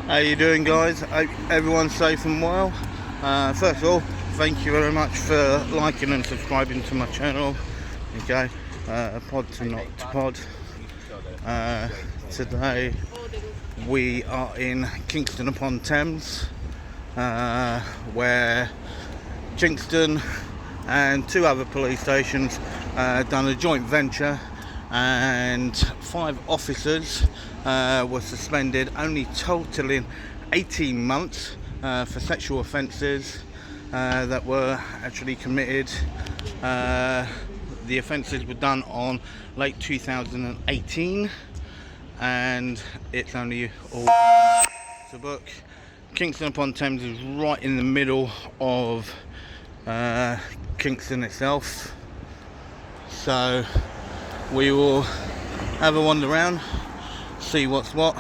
How you doing, guys? Hope everyone's safe and well. First of all, thank you very much for liking and subscribing to my channel. Okay, pod to not to pod. Today we are in Kingston-upon-Thames, where Kingston and two other police stations done a joint venture, and 5 officers were suspended, only totaling 18 months for sexual offences that were actually committed. The offences were done on late 2018, and it's only all to book. Kingston-upon-Thames is right in the middle of Kingston itself, so we will have a wander around, see what's what,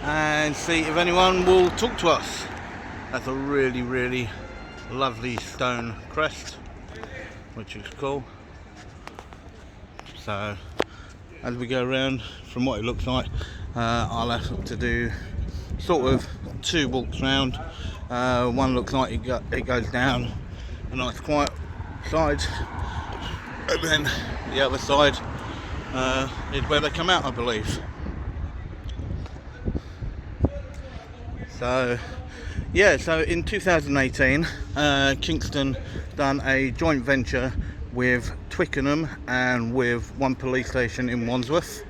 and see if anyone will talk to us. That's a really lovely stone crest, which is cool. So as we go around, from what it looks like, I'll have to do sort of 2 walks round. One looks like it goes down a nice quiet side, and then the other side is where they come out, I believe. So yeah, so in 2018 Kingston done a joint venture with Twickenham and with one police station in Wandsworth,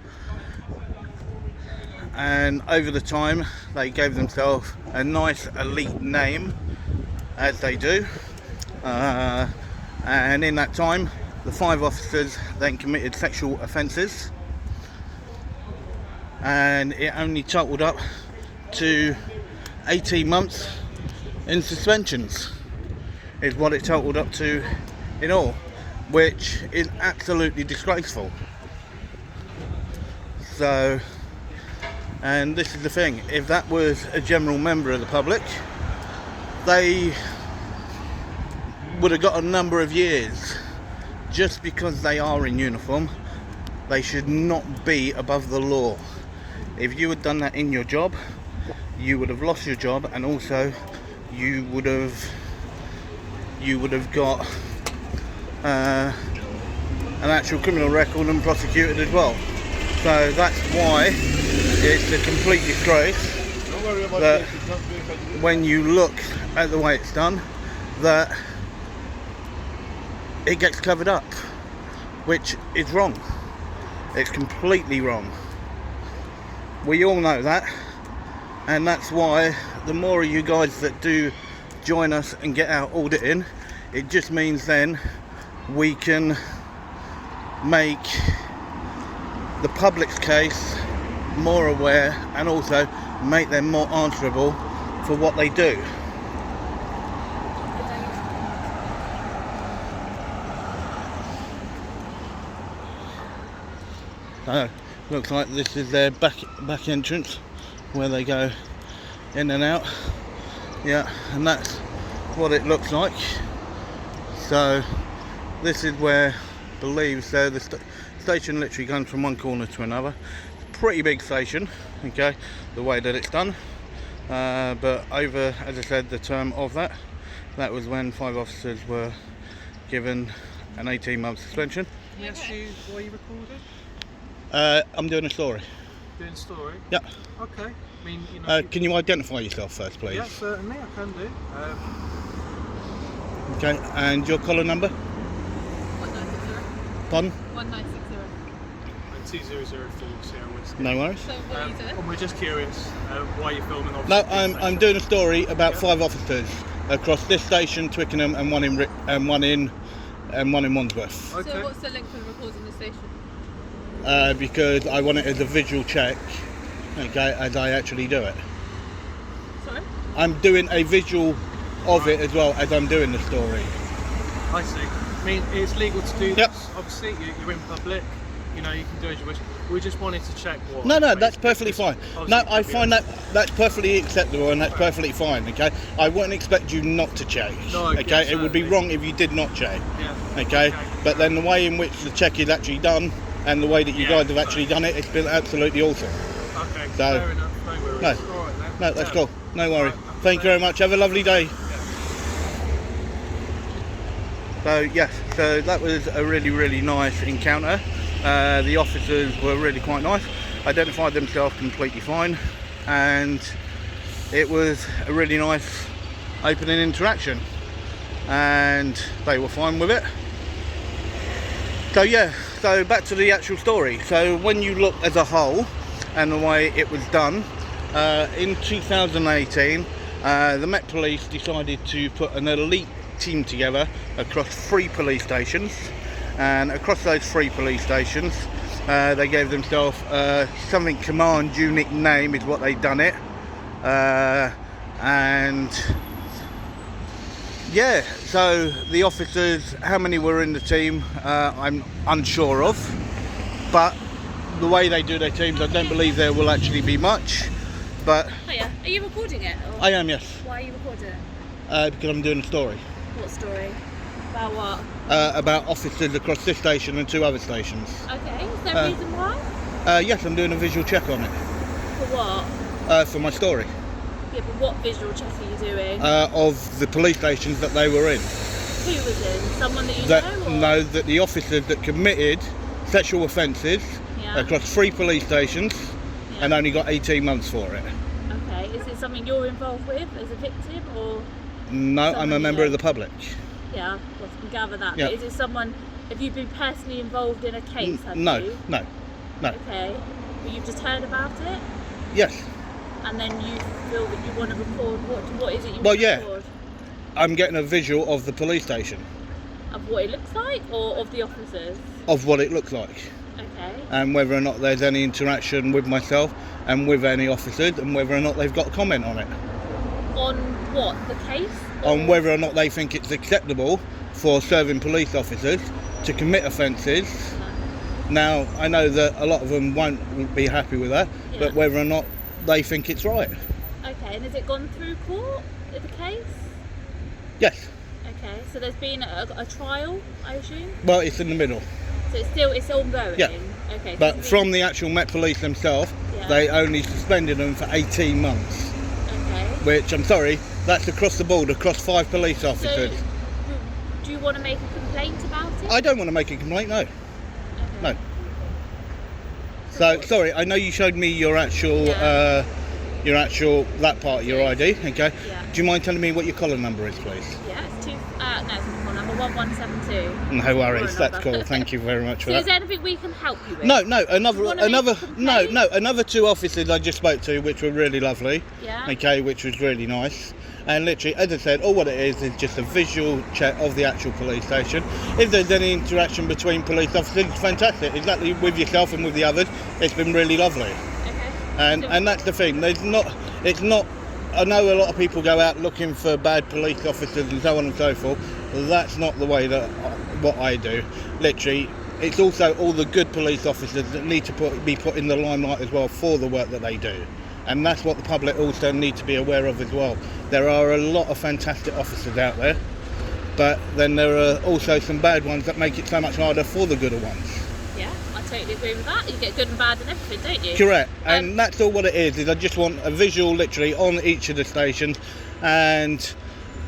and over the time they gave themselves a nice elite name, as they do, and in that time the 5 officers then committed sexual offences, and it only totaled up to 18 months in suspensions, is what it totaled up to in all, which is absolutely disgraceful. So, and this is the thing, if that was a general member of the public, they would have got a number of years. Just because they are in uniform, they should not be above the law. If you had done that in your job, you would have lost your job, and also you would have got an actual criminal record and prosecuted as well. So that's why it's a complete disgrace that when you look at the way it's done, that it gets covered up, which is wrong. It's completely wrong. We all know that, and that's why the more of you guys that do join us and get our audit in, it just means then we can make the public's case more aware, and also make them more answerable for what they do. Looks like this is their back entrance, where they go in and out. Yeah, and that's what it looks like. So this is where, I believe, so the station literally goes from one corner to another. Pretty big station, okay, the way that it's done. But over, as I said, the term of that was when 5 officers were given an 18-month suspension. Yes, why are you recording? I'm doing a story. Doing a story? Yeah. Okay. I mean, you know, can you identify yourself first, please? yeah, certainly, I can do. Okay, and your collar number? 1960. Pardon? 1960. 2004 Sierra Whiskey. No worries. So what are you doing? And we're just curious why you're filming. No, I'm doing a story about 5 officers across this station, Twickenham, and one in Wandsworth. Okay. So what's the link for recording the station? Because I want it as a visual check, okay, as I actually do it. Sorry? I'm doing a visual of it as well as I'm doing the story. I see. I mean, it's legal to do Yep. this. Obviously, you're in public. You know, you can do as you wish. We just wanted to check what. No, that's perfectly fine. No, I find that's perfectly acceptable, and that's perfectly fine, okay? I wouldn't expect you not to check, No, okay? yes, It would be certainly. wrong if you did not check, Yeah. okay? But then the way in which the check is actually done, and the way that you guys have actually done it, it's been absolutely awesome. Okay. So- Fair enough. No worries. No. All right then. No, that's Yeah. cool. No worry. Right, Thank you very much. Have a lovely day. So yes, so that was a really nice encounter. The officers were really quite nice, identified themselves completely fine, and it was a really nice opening interaction, and they were fine with it. So yeah, so back to the actual story. So when you look as a whole and the way it was done, in 2018 the Met Police decided to put an elite team together across 3 police stations, and across those 3 police stations they gave themselves something command unit name is what they done it, and yeah, so the officers, how many were in the team, I'm unsure of, but the way they do their teams, I don't believe there will actually be much. But Hiya. Are you recording it? Or I am, yes, why are you recording it? because I'm doing a story What story? About what? about officers across this station and 2 other stations. Okay, is there a reason why? Yes, I'm doing a visual check on it For what? for my story Yeah, but what visual check are you doing? of the police stations that they were in. Who was in? Someone that you That know? Or? no, that the officers that committed sexual offences Yeah. across 3 police stations Yeah. and only got 18 months for it. Okay, is it something you're involved with as a victim, or? No, I'm a Someone member you of the public. Yeah, well, I can gather that. Yeah. But is it someone? Have you been personally involved in a case? Have No, you? no, no. Okay, but you've just heard about it, Yes, and then you feel that you want to record. What is it you Well, want yeah. to record? I'm getting a visual of the police station, Of what it looks like, or of the officers? of what it looks like, Okay. and whether or not there's any interaction with myself and with any officers, and whether or not they've got a comment on it, On what? The case? on whether or not they think it's acceptable for serving police officers to commit offences. Now, I know that a lot of them won't be happy with that, Yeah. but whether or not they think it's right. Okay, and has it gone through court, the case? Yes, Okay, so there's been a trial, I assume? well, it's in the middle. So it's ongoing? Yeah. Okay. so But it's from the actual Met Police themselves, Yeah. they only suspended them for 18 months, Okay. which, I'm sorry, that's across the board, across 5 police So, officers. do you want to make a complaint about it? I don't want to make a complaint, no. Okay. No. So, sorry, I know you showed me your actual, Yeah. that part of your ID, okay? Yeah. Do you mind telling me what your collar number is, please? Yeah, it's no, it's not number 1172. No worries, Or that's another. cool. Thank you very much for So is that. there anything we can help you with? No, You wanna make a complaint? another 2 officers I just spoke to, which were really lovely. Yeah. Okay, which was really nice. And literally, as I said, all what it is just a visual check of the actual police station. If there's any interaction between police officers, it's fantastic. Exactly with yourself and with the others, it's been really lovely. Okay. So- And that's the thing. It's not. I know a lot of people go out looking for bad police officers and so on and so forth. That's not the way that what I do. Literally, it's also all the good police officers that need to be put in the limelight as well for the work that they do. And that's what the public also need to be aware of as well. There are a lot of fantastic officers out there, but then there are also some bad ones that make it so much harder for the gooder ones. Yeah, I totally agree with that. You get good and bad and everything, don't you? Correct, and that's all what it is I just want a visual literally on each of the stations, and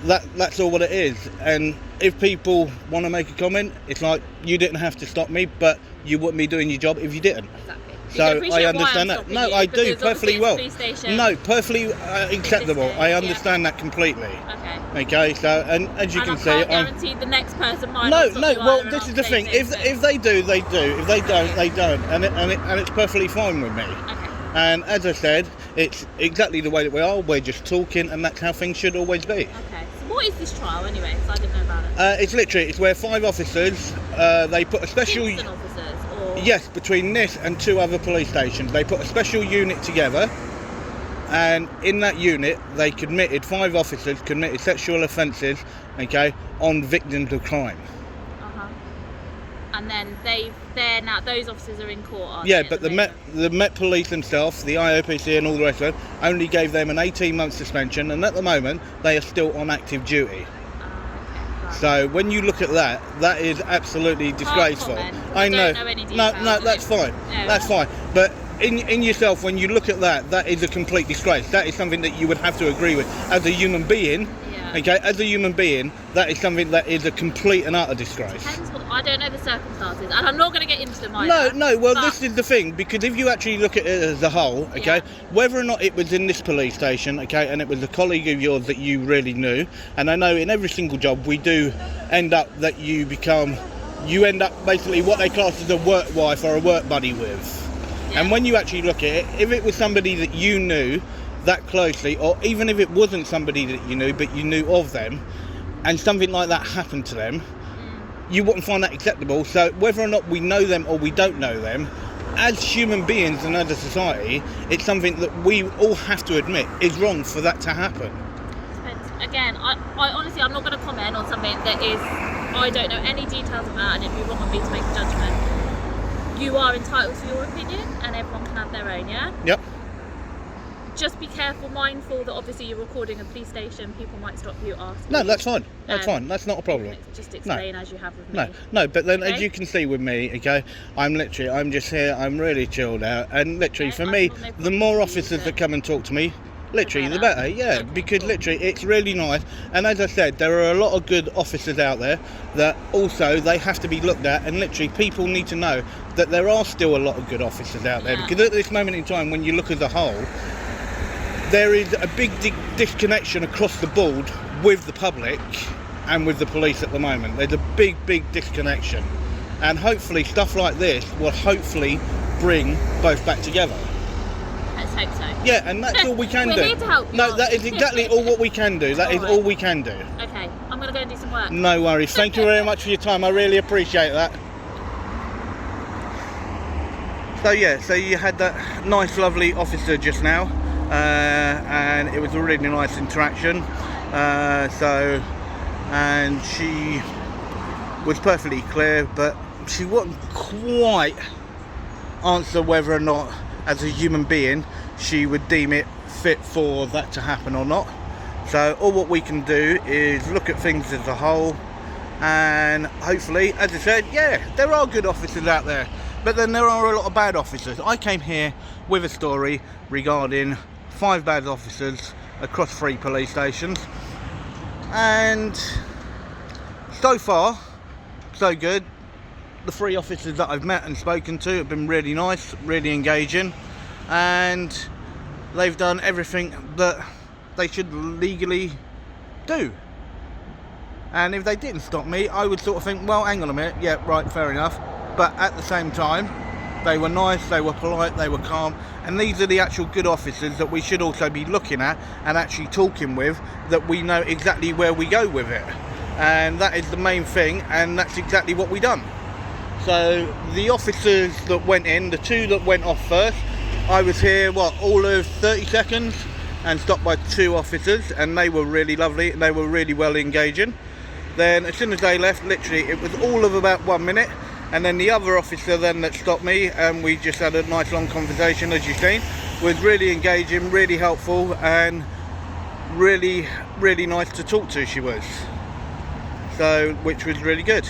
that's all what it is. And if people want to make a comment, it's like, you didn't have to stop me, but you wouldn't be doing your job if you didn't. Exactly. You So can I appreciate why understand I'm that. stopping No, you, I do because obviously perfectly it's a well. police station. No, perfectly acceptable. case, I yeah. understand that completely. Okay. Okay, so and as you And can I see, can't I'm guarantee the next person might no, not stop no. you Well, either, this and is the I'll thing. say If so. if they do, they do. If they don't, they don't. And it's perfectly fine with me. Okay. And as I said, it's exactly the way that we are. We're just talking, and that's how things should always be. Okay. So what is this trial anyway? Because I didn't know about it. It's where 5 officers. They put a special. Kingston officers or Yes, between this and 2 other police stations, they put a special unit together, and in that unit, they committed 5 officers committed sexual offences, okay, on victims of crime. Uh-huh. And then they're now those officers are in court, aren't Yeah, they, but at the the Met Police themselves, the IOPC and all the rest of them, only gave them an 18-month suspension, and at the moment, they are still on active duty. Okay. Right. So when you look at that, that is absolutely disgraceful. comment, 'cause I I know. don't know any No, details, no, do that's you? fine. No. That's fine. But in yourself, when you look at that, that is a complete disgrace. That is something that you would have to agree with as a human being. Yeah. Okay, as a human being, that is something that is a complete and utter disgrace. Depends what, I don't know the circumstances, and I'm not going to get into them either. No, well, but this is the thing, because if you actually look at it as a whole, okay, whether or not it was in this police station, okay, and it was a colleague of yours that you really knew, and I know in every single job we do end up that you end up basically what they class as a work wife or a work buddy with. Yeah. And when you actually look at it, if it was somebody that you knew that closely, or even if it wasn't somebody that you knew but you knew of them, and something like that happened to them, you wouldn't find that acceptable. So whether or not we know them or we don't know them, as human beings and as a society, it's something that we all have to admit is wrong for that to happen. Again, I honestly, I'm not going to comment on something that is, I don't know any details about, and it'd be wrong of me to make a judgment. You are entitled to your opinion, and everyone can have their own, yeah? Yep. Just be careful, mindful that obviously you're recording a police station, people might stop you, ask No, you. that's fine. That's fine. That's not a problem. Just explain as you have with me. No, but then Okay? as you can see with me, okay, I'm just here, I'm really chilled out, and literally Okay, for I've me, got no the problem more with officers you, that come and talk to me, literally the better. better, yeah, Okay, because cool. literally it's really nice. And as I said, there are a lot of good officers out there that also they have to be looked at, and literally people need to know that there are still a lot of good officers out there, Yeah. because at this moment in time, when you look as a whole, there is a big disconnection across the board with the public and with the police at the moment. There's a big disconnection, and hopefully stuff like this will hopefully bring both back together. Let's hope so. Yeah, and that's all we can We're do. here to help you, No, aren't that we? is exactly all what we can do. That is Alright. all we can do. Okay, I'm going to go and do some work. No worries. Thank you very much for your time. I really appreciate that. So yeah, so you had that nice, lovely officer just now, and it was a really nice interaction. And she was perfectly clear, but she wouldn't quite answer whether or not, as a human being, she would deem it fit for that to happen or not. So all what we can do is look at things as a whole, and hopefully, as I said, yeah, there are good officers out there, but then there are a lot of bad officers. I came here with a story regarding 5 bad officers across 3 police stations, and so far so good. The 3 officers that I've met and spoken to have been really nice, really engaging, and they've done everything that they should legally do. And if they didn't stop me, I would sort of think, well, hang on a minute, yeah, right, fair enough. But at the same time, they were nice, they were polite, they were calm, and these are the actual good officers that we should also be looking at and actually talking with, that we know exactly where we go with it. And that is the main thing, and that's exactly what we done. So the officers that went in, the 2 that went off first, I was here, all of 30 seconds, and stopped by 2 officers, and they were really lovely, and they were really well engaging. Then as soon as they left, literally it was all of about 1 minute, and then the other officer then that stopped me, and we just had a nice long conversation, as you've seen, was really engaging, really helpful, and really nice to talk to, she was. So, which was really good.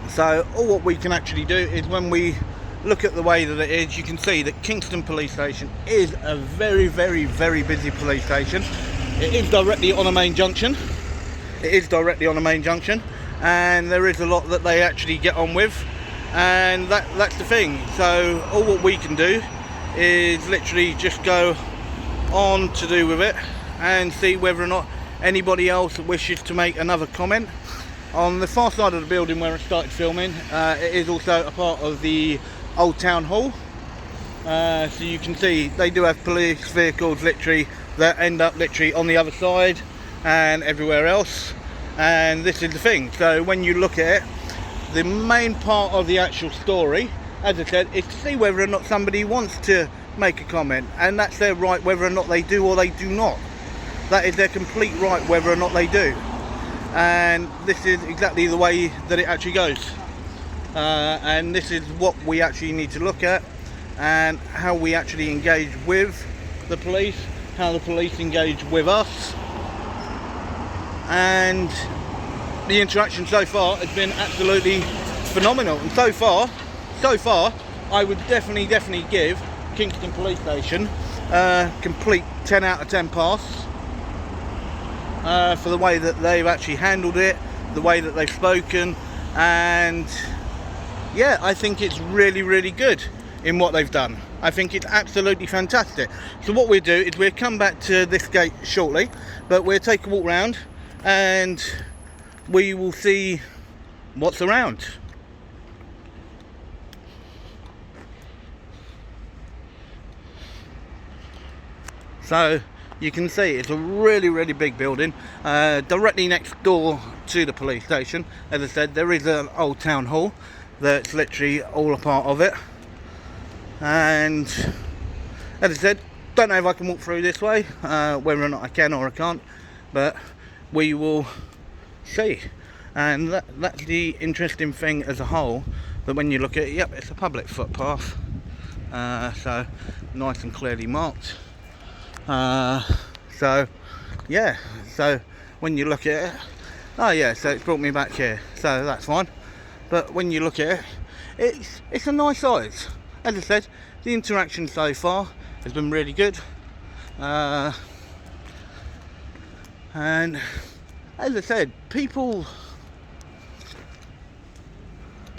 So all what we can actually do is, when we look at the way that it is, you can see that Kingston Police Station is a very busy police station. It is directly on a main junction. And there is a lot that they actually get on with, and that's the thing. So all what we can do is literally just go on to do with it and see whether or not anybody else wishes to make another comment. On the far side of the building where I started filming, it is also a part of the old town hall. So you can see they do have police vehicles literally that end up literally on the other side and everywhere else. And this is the thing, so when you look at it, the main part of the actual story, as I said, is to see whether or not somebody wants to make a comment, and that's their right, whether or not they do or they do not. That is their complete right, whether or not they do. And this is exactly the way that it actually goes. And this is what we actually need to look at, and how we actually engage with the police, how the police engage with us. And the interaction so far has been absolutely phenomenal. And so far, I would definitely give Kingston Police Station complete 10 out of 10 pass for the way that they've actually handled it, the way that they've spoken, and yeah, I think it's really good in what they've done. I think it's absolutely fantastic. So what we'll do is we'll come back to this gate shortly, but we'll take a walk round and we will see what's around. So you can see it's a really big building, directly next door to the police station. As I said, there is an old town hall that's literally all a part of it, and as I said, don't know if I can walk through this way, whether or not I can or I can't, but we will see. And that's the interesting thing as a whole, that when you look at it, yep, it's a public footpath, so nice and clearly marked. So yeah, so when you look at it, oh yeah, so it's brought me back here, so that's fine. But when you look at it, it's a nice size. As I said, the interaction so far has been really good, and as I said, people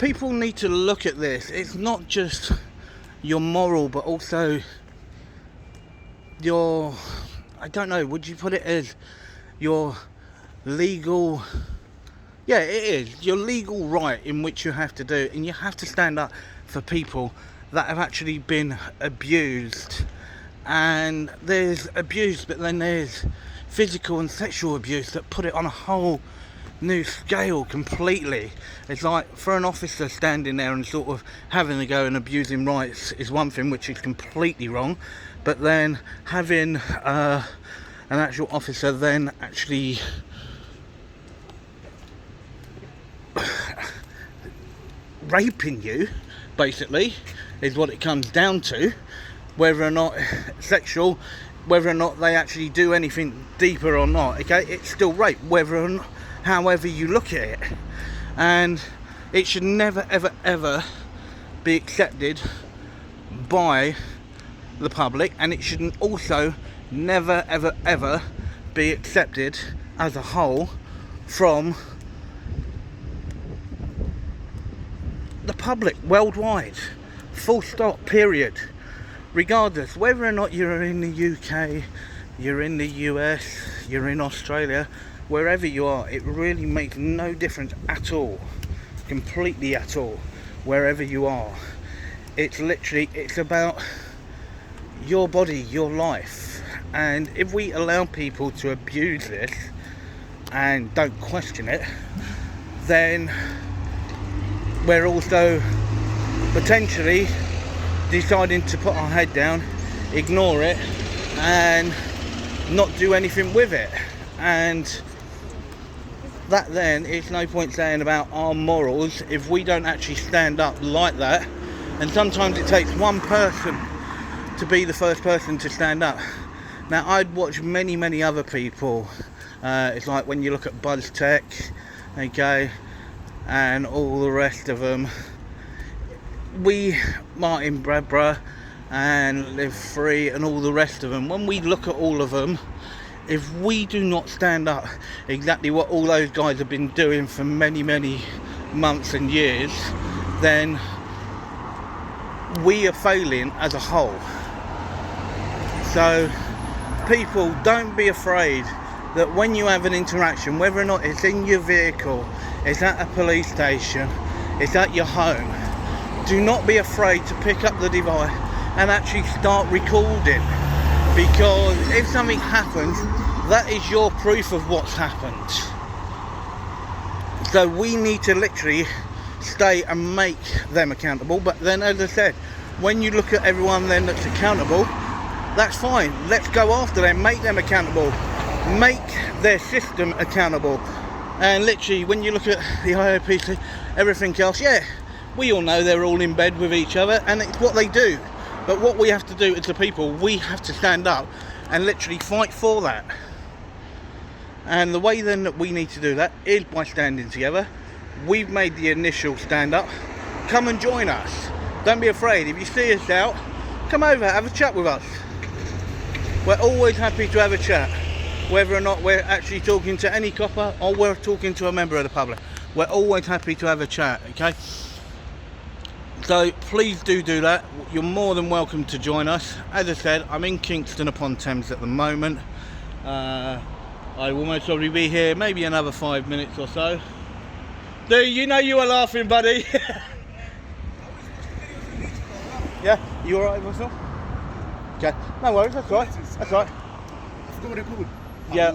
need to look at this. It's not just your moral, but also your, I don't know, would you put it as your legal, yeah, it is your legal right in which you have to do, and you have to stand up for people that have actually been abused. And there's abuse, but then there's physical and sexual abuse that put it on a whole new scale completely. It's like, for an officer standing there and sort of having a go and abusing rights is one thing, which is completely wrong, but then having an actual officer then actually raping you, basically, is what it comes down to. Whether or not sexual, whether or not they actually do anything deeper or not, okay, it's still rape, whether or not, however you look at it. And it should never ever be accepted by the public, and it shouldn't also never ever be accepted as a whole from the public worldwide, full stop, period. Regardless, whether or not you're in the UK, you're in the US, you're in Australia, wherever you are, it really makes no difference at all, completely at all, wherever you are. It's literally, it's about your body, your life. And if we allow people to abuse this and don't question it, then we're also potentially deciding to put our head down, ignore it, and not do anything with it. And that then, it's no point saying about our morals if we don't actually stand up like that. And sometimes it takes one person to be the first person to stand up. Now, I'd watch many other people. It's like when you look at BuzzTech, okay, and all the rest of them. Martin Bradborough and Live Free and all the rest of them, when we look at all of them, if we do not stand up exactly what all those guys have been doing for many months and years, then we are failing as a whole. So people, don't be afraid that when you have an interaction, whether or not it's in your vehicle, it's at a police station, it's at your home, do not be afraid to pick up the device and actually start recording, because if something happens, that is your proof of what's happened. So we need to literally stay and make them accountable. But then, as I said, when you look at everyone then that's accountable, that's fine, let's go after them, make them accountable, make their system accountable. And literally, when you look at the IOPC, everything else, yeah, we all know they're all in bed with each other, and it's what they do. But what we have to do as a people, we have to stand up and literally fight for that. And the way then that we need to do that is by standing together. We've made the initial stand up. Come and join us. don't be afraid. If you see us out, come over, have a chat with us. We're always happy to have a chat, whether or not we're actually talking to any copper or we're talking to a member of the public. We're always happy to have a chat, okay? So please do that. You're more than welcome to join us. As I said, I'm in Kingston-upon-Thames at the moment. I will most probably be here maybe another 5 minutes or so. You know you were laughing, buddy. Yeah, you alright, Russell? Okay, no worries, that's right. That's right. I forgot what they're called. Yeah,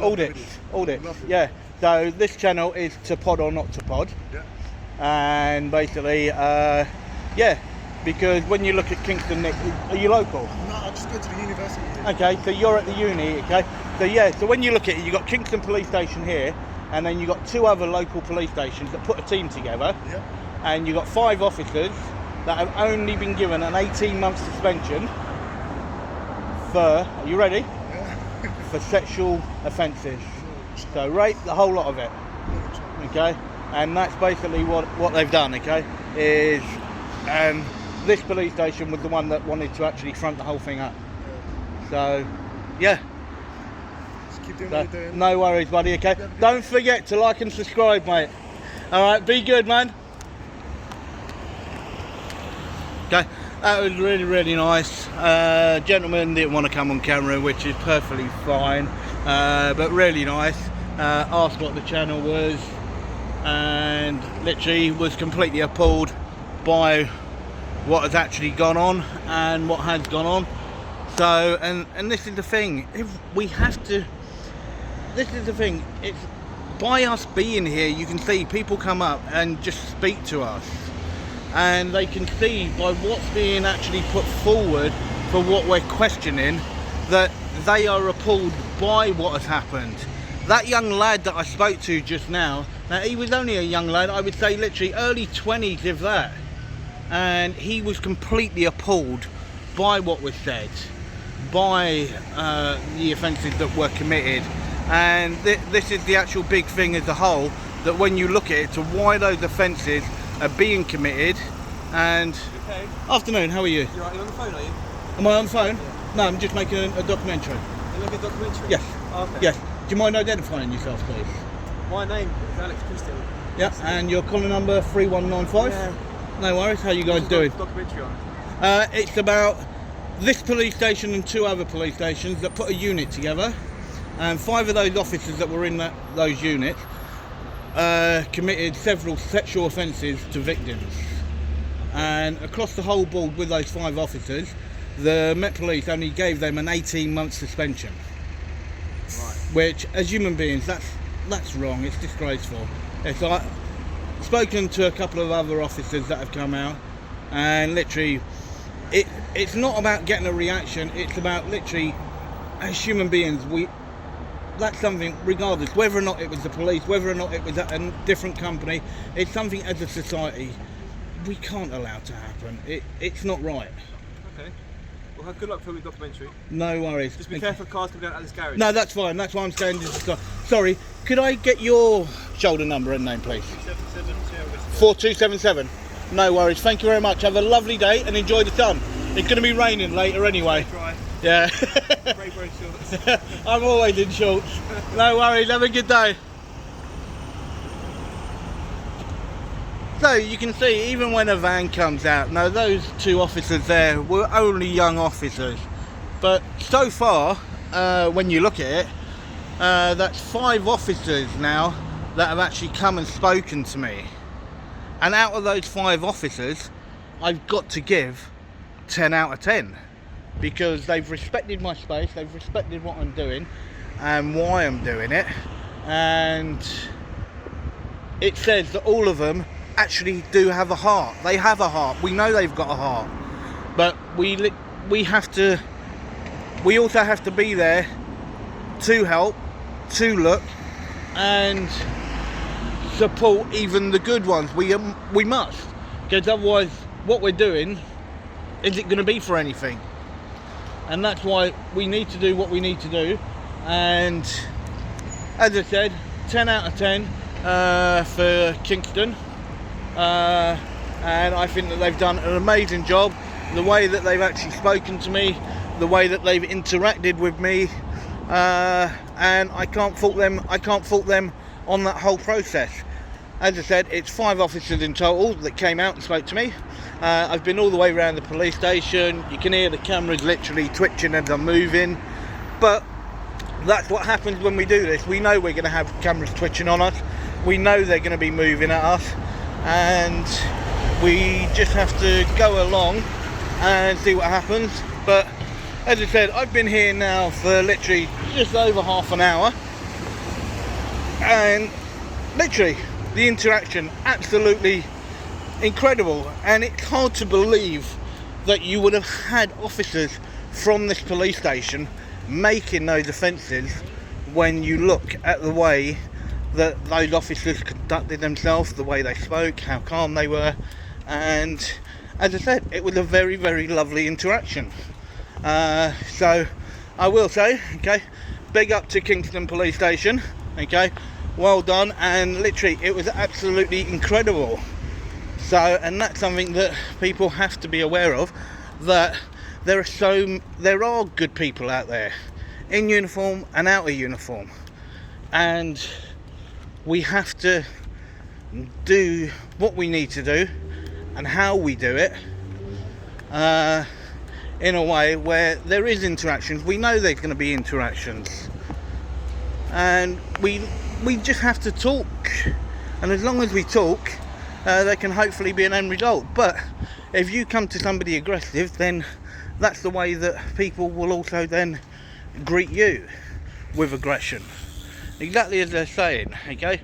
audit. Yeah. So this channel is to pod or not to pod. Yeah. And basically, yeah, because when you look at Kingston, Nick, are you local? No, I just go to the university. Okay, so you're at the uni, okay? So yeah, so when you look at it, you've got Kingston Police Station here, and then you've got 2 other local police stations that put a team together. Yeah. And you've got 5 officers that have only been given an 18-month suspension for, are you ready? Yeah. For sexual offences. So rape, the whole lot of it, okay? And that's basically what they've done, okay? Is, this police station was the one that wanted to actually front the whole thing up. So, yeah. Just keep doing what you're doing. No worries, buddy, okay? Don't forget to like and subscribe, mate. Alright, be good, man. Okay, that was really, really nice. Gentleman didn't want to come on camera, which is perfectly fine, but really nice. Asked what the channel was, and literally was completely appalled by what has actually gone on and what has gone on. So, and this is the thing, if we have to, this is the thing, it's by us being here, you can see people come up and just speak to us, and they can see by what's being actually put forward for what we're questioning that they are appalled by what has happened. That young lad that I spoke to just now he was only a young lad, I would say literally early 20s if that, and he was completely appalled by what was said, by the offences that were committed. And this is the actual big thing as a whole, that when you look at it, to why those offences are being committed. And Okay. afternoon, how are you? You're right, you're on the phone, are you? Am I on the phone? No, I'm just making a documentary. You look at documentary? Yes. Okay. Yes. Do you mind identifying yourself, please? My name is Alex Christian. Yeah. And your caller number 3195. Yeah. No worries. How you guys What's doing? the documentary on? It's about this police station and 2 other police stations that put a unit together, and 5 of those officers that were in those units committed several sexual offences to victims. And across the whole board with those 5 officers, the Met Police only gave them an 18-month suspension. Right. Which, as human beings, that's wrong. It's disgraceful. It's like, spoken to a couple of other officers that have come out, and literally, it's not about getting a reaction. It's about literally, as human beings, that's something, regardless whether or not it was the police, whether or not it was a different company, it's something as a society we can't allow to happen. It's not right. Okay. Well, have good luck filming the documentary. No worries. Just be careful of cars coming down out of this garage. No, that's fine. That's why I'm saying this. Sorry, could I get your shoulder number and name, please? 4277. No worries. Thank you very much. Have a lovely day and enjoy the sun. It's going to be raining later anyway. Dry. Yeah. Brave wearing shorts. I'm always in shorts. No worries. Have a good day. So you can see, even when a van comes out, now those 2 officers there were only young officers, but so far, when you look at it, that's 5 officers now that have actually come and spoken to me. And out of those 5 officers, I've got to give 10 out of 10, because they've respected my space, they've respected what I'm doing and why I'm doing it, and it says that all of them actually do have a heart. They have a heart. We know they've got a heart, but we also have to be there to help, to look and support even the good ones. We must, because otherwise what we're doing, is it going to be for anything? And that's why we need to do what we need to do. And as I said, 10 out of 10 for Kingston. and I think that they've done an amazing job. The way that they've actually spoken to me, the way that they've interacted with me, and I can't fault them. I can't fault them on that whole process. As I said, it's 5 officers in total that came out and spoke to me. I've been all the way around the police station. You can hear the cameras literally twitching as I'm moving, but that's what happens when we do this. We know we're going to have cameras twitching on us. We know they're going to be moving at us, and we just have to go along and see what happens. But as I said, I've been here now for literally just over half an hour, and literally the interaction absolutely incredible, and it's hard to believe that you would have had officers from this police station making those offences when you look at the way that those officers conducted themselves, the way they spoke, how calm they were. And as I said, it was a very, very lovely interaction. So I will say, okay, big up to Kingston Police Station, okay, well done, and literally it was absolutely incredible. So, and that's something that people have to be aware of, that there are good people out there in uniform and out of uniform, and we have to do what we need to do and how we do it in a way where there is interactions. We know there's going to be interactions, and we just have to talk, and as long as we talk, there can hopefully be an end result. But if you come to somebody aggressive, then that's the way that people will also then greet you, with aggression, exactly as they're saying, okay,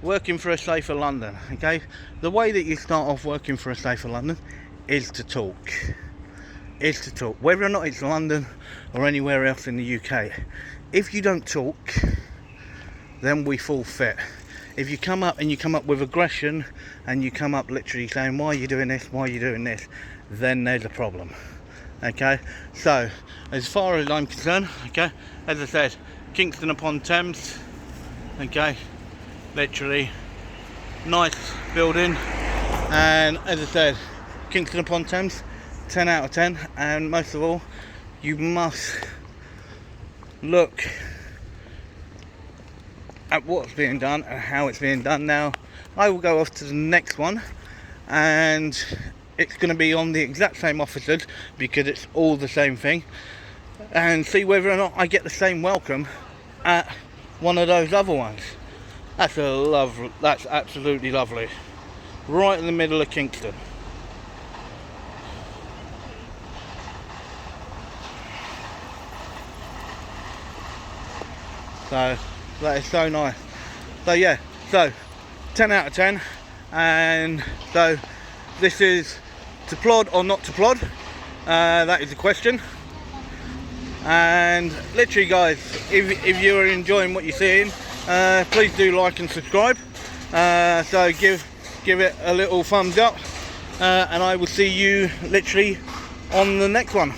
working for a safer London, okay, the way that you start off working for a safer London is to talk, whether or not it's London or anywhere else in the UK. If you don't talk, then we forfeit. If you come up with aggression, and you come up literally saying, why are you doing this, why are you doing this, then there's a problem. Okay, so as far as I'm concerned, okay, as I said, Kingston-upon-Thames, okay, literally nice building, and as I said, Kingston-upon-Thames, 10 out of 10, and most of all, you must look at what's being done and how it's being done. Now I will go off to the next one, and it's going to be on the exact same officers, because it's all the same thing, and see whether or not I get the same welcome at one of those other ones. That's absolutely lovely, right in the middle of Kingston. So that is so nice. So yeah, so 10 out of 10, and so this is to plod or not to plod, that is the question. And literally guys, if you are enjoying what you're seeing, please do like and subscribe, so give it a little thumbs up, and I will see you literally on the next one.